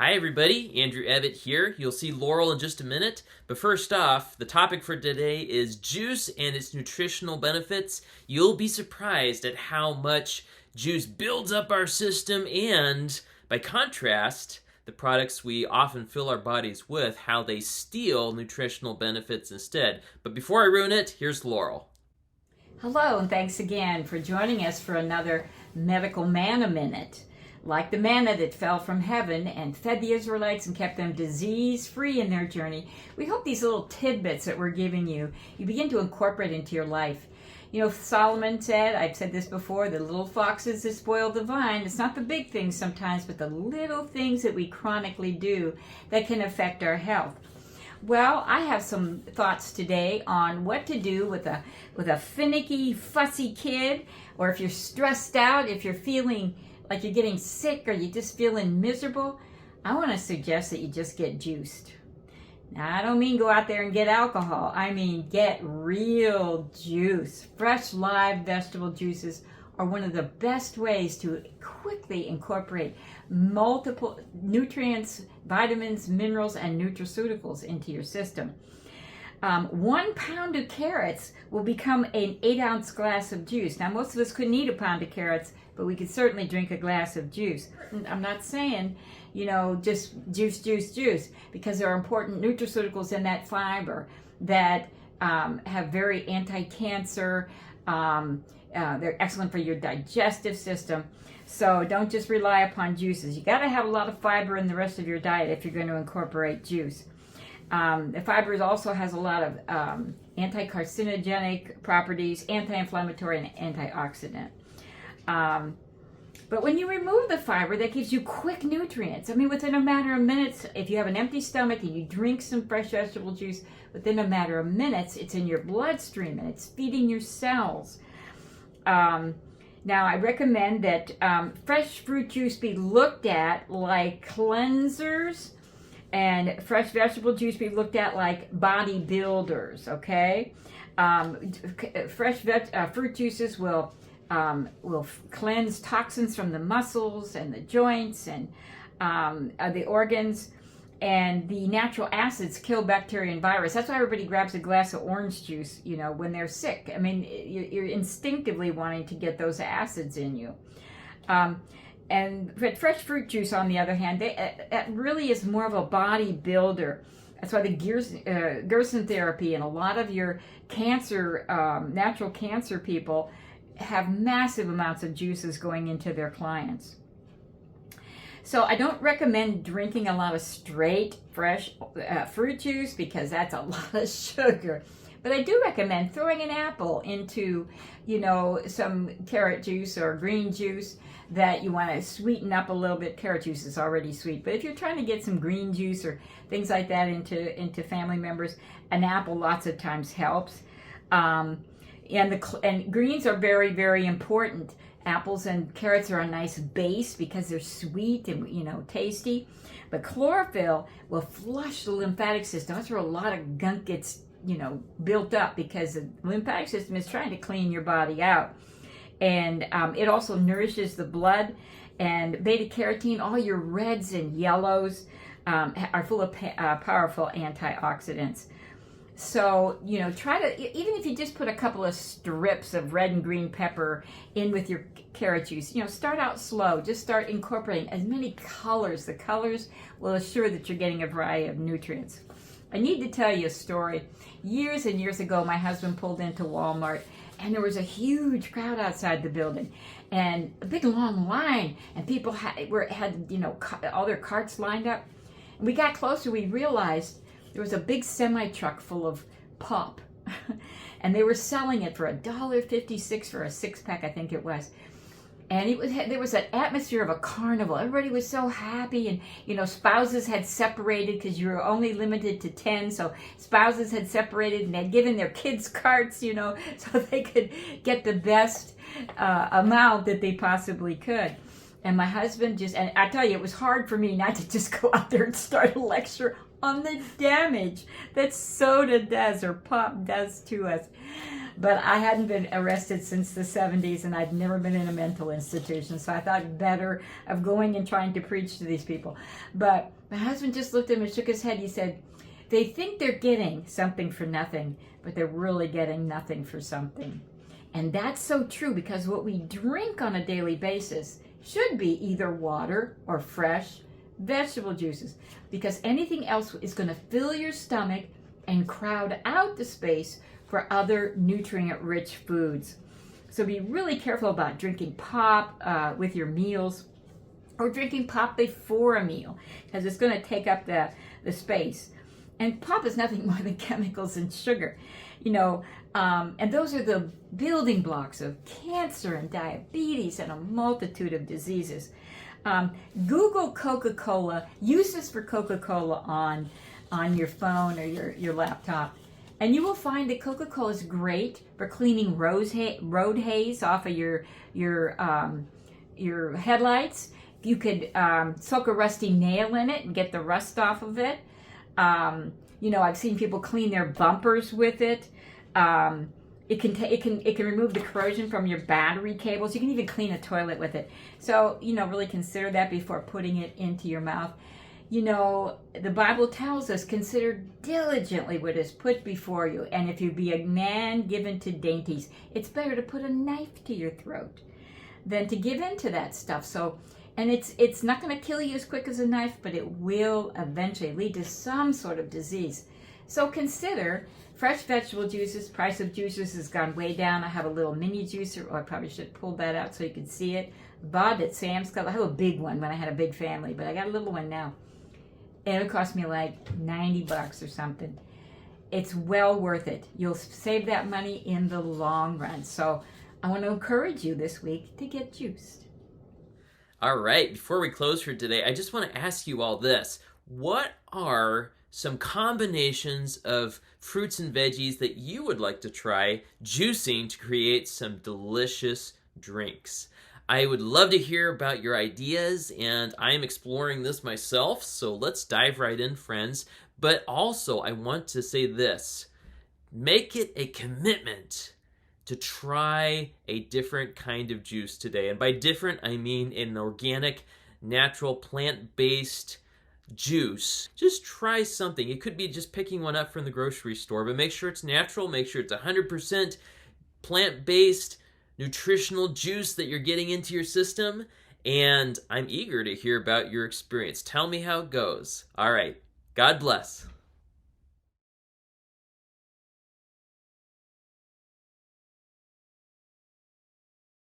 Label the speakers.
Speaker 1: Hi everybody, Andrew Ebbett here. You'll see Laurel in just a minute, but first off, the topic for today is juice and its nutritional benefits. You'll be surprised at how much juice builds up our system and, by contrast, the products we often fill our bodies with, how they steal nutritional benefits instead. But before I ruin it, here's Laurel.
Speaker 2: Hello, and thanks again for joining us for another Medical Manna Minute. Like the manna that fell from heaven and fed the Israelites and kept them disease-free in their journey, we hope these little tidbits that we're giving you begin to incorporate into your life. You know, Solomon said, I've said this before, the little foxes that spoil the vine. It's not the big things sometimes, but the little things that we chronically do that can affect our health. Well, I have some thoughts today on what to do with a finicky, fussy kid, or if you're stressed out, if you're feeling like you're getting sick or you're just feeling miserable. I want to suggest that you just get juiced. Now, I don't mean go out there and get alcohol. I mean get real juice. Fresh, live vegetable juices are one of the best ways to quickly incorporate multiple nutrients, vitamins, minerals, and nutraceuticals into your system. 1 pound of carrots will become an 8-ounce glass of juice. Now, most of us couldn't eat a pound of carrots, but we could certainly drink a glass of juice. I'm not saying, just juice, because there are important nutraceuticals in that fiber that have very anti-cancer. They're excellent for your digestive system. So don't just rely upon juices. You got to have a lot of fiber in the rest of your diet if you're going to incorporate juice. The fiber also has a lot of anti-carcinogenic properties, anti-inflammatory, and antioxidant. But when you remove the fiber, that gives you quick nutrients. I mean, within a matter of minutes, if you have an empty stomach and you drink some fresh vegetable juice, within a matter of minutes, it's in your bloodstream and it's feeding your cells. Now, I recommend that fresh fruit juice be looked at like cleansers, and fresh vegetable juice be looked at like bodybuilders, okay? Fresh fruit juices will cleanse toxins from the muscles and the joints and the organs, and the natural acids kill bacteria and virus. That's why everybody grabs a glass of orange juice, when they're sick. I mean, you're instinctively wanting to get those acids in you. And fresh fruit juice, on the other hand, that really is more of a body builder. That's why the Gerson therapy and a lot of your cancer, natural cancer people have massive amounts of juices going into their clients. So I don't recommend drinking a lot of straight, fresh fruit juice because that's a lot of sugar. But I do recommend throwing an apple into, some carrot juice or green juice that you want to sweeten up a little bit. Carrot juice is already sweet, but if you're trying to get some green juice or things like that into family members, an apple lots of times helps. And greens are very, very important. Apples and carrots are a nice base because they're sweet and tasty. But chlorophyll will flush the lymphatic system. That's where a lot of gunk gets built up, because the lymphatic system is trying to clean your body out. And it also nourishes the blood. And beta carotene, all your reds and yellows are full of powerful antioxidants. So, try to, even if you just put a couple of strips of red and green pepper in with your carrot juice, start out slow. Just start incorporating as many colors. The colors will assure that you're getting a variety of nutrients. I need to tell you a story. Years and years ago, my husband pulled into Walmart, and there was a huge crowd outside the building, and a big long line, and people had all their carts lined up. And we got closer, we realized there was a big semi-truck full of pop, and they were selling it for $1.56 for a 6-pack, I think it was. And there was an atmosphere of a carnival. Everybody was so happy, and spouses had separated because you were only limited to 10. So spouses had separated and had given their kids carts, so they could get the best amount that they possibly could. And my husband and I tell you, it was hard for me not to just go out there and start a lecture on the damage that soda does or pop does to us. But I hadn't been arrested since the 70s, and I'd never been in a mental institution, so I thought better of going and trying to preach to these people. But my husband just looked at him and shook his head. He said, they think they're getting something for nothing, but they're really getting nothing for something. And that's so true, because what we drink on a daily basis should be either water or fresh vegetable juices, because anything else is going to fill your stomach and crowd out the space for other nutrient-rich foods. So be really careful about drinking pop with your meals, or drinking pop before a meal, because it's going to take up the space. And pop is nothing more than chemicals and sugar, and those are the building blocks of cancer and diabetes and a multitude of diseases. Google Coca-Cola, use this for Coca-Cola on your phone or your laptop, and you will find that Coca-Cola is great for cleaning road haze off of your headlights. You could soak a rusty nail in it and get the rust off of it. I've seen people clean their bumpers with it. It can remove the corrosion from your battery cables. You can even clean a toilet with it. So, really consider that before putting it into your mouth. The Bible tells us, consider diligently what is put before you. And if you be a man given to dainties, it's better to put a knife to your throat than to give in to that stuff. So, and it's not going to kill you as quick as a knife, but it will eventually lead to some sort of disease. So consider fresh vegetable juices. Price of juices has gone way down. I have a little mini juicer, or I probably should pull that out so you can see it. Bought at Sam's Club. I have a big one when I had a big family, but I got a little one now. And it cost me like $90 or something. It's well worth it. You'll save that money in the long run. So I want to encourage you this week to get juiced.
Speaker 1: All right, before we close for today, I just want to ask you all this. What are some combinations of fruits and veggies that you would like to try juicing to create some delicious drinks? I would love to hear about your ideas, and I'm exploring this myself, so let's dive right in, friends. But also, I want to say this. Make it a commitment to try a different kind of juice today. And by different, I mean an organic, natural, plant-based juice. Just try something. It could be just picking one up from the grocery store, but make sure it's natural. Make sure it's 100% plant-based, nutritional juice that you're getting into your system. And I'm eager to hear about your experience. Tell me how it goes. All right. God bless.